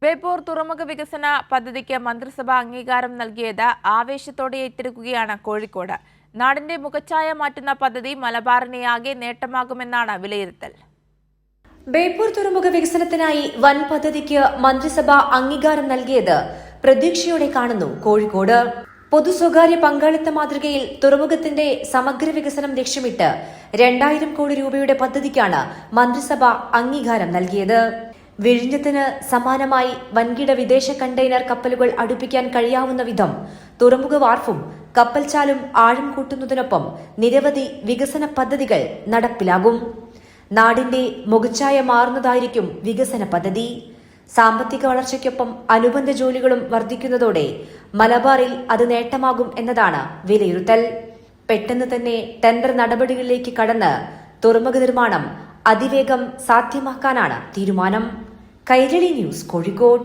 ബേപ്പൂർ തുറമുഖ വികസന പദ്ധതിക്ക് മന്ത്രിസഭ അംഗീകാരം നൽകിയത് ആവേശത്തോടെ ഏറ്റെടുക്കുകയാണ് കോഴിക്കോട്. നാടിന്റെ മുഖച്ഛായ മാറ്റുന്ന പദ്ധതി മലബാറിനെയാകെ നേട്ടമാകുമെന്നാണ് വിലയിരുത്തൽ. ബേപ്പൂർ തുറമുഖ വികസനത്തിനായി വൻ പദ്ധതിക്ക് മന്ത്രിസഭ അംഗീകാരം നൽകിയത് പ്രതീക്ഷയോടെ കാണുന്നു കോഴിക്കോട്. പൊതു സ്വകാര്യ പങ്കാളിത്ത മാതൃകയിൽ തുറമുഖത്തിന്റെ സമഗ്ര വികസനം ലക്ഷ്യമിട്ട് 2000 കോടി രൂപയുടെ പദ്ധതിക്കാണ് മന്ത്രിസഭ അംഗീകാരം നൽകിയത്. വിഴിഞ്ഞത്തിന് സമാനമായി വൻകിട വിദേശ കണ്ടെയ്നർ കപ്പലുകൾ അടുപ്പിക്കാൻ കഴിയാവുന്ന വിധം തുറമുഖ വാർഫും കപ്പൽച്ചാലും ആഴം കൂട്ടുന്നതിനൊപ്പം നിരവധി വികസന പദ്ധതികൾ നടപ്പിലാകും. നാടിന്റെ മുഖച്ഛായ മാറുന്നതായിരിക്കും വികസന പദ്ധതി. സാമ്പത്തിക വളർച്ചയ്ക്കൊപ്പം അനുബന്ധ ജോലികളും വർദ്ധിക്കുന്നതോടെ മലബാറിൽ അത് നേട്ടമാകും എന്നതാണ് വിലയിരുത്തൽ. പെട്ടെന്ന് തന്നെ ടെൻഡർ നടപടികളിലേക്ക് കടന്ന് തുറമുഖ നിർമ്മാണം അതിവേഗം സാധ്യമാക്കാനാണ് തീരുമാനം. കൈരളി ന്യൂസ്, കോഴിക്കോട്.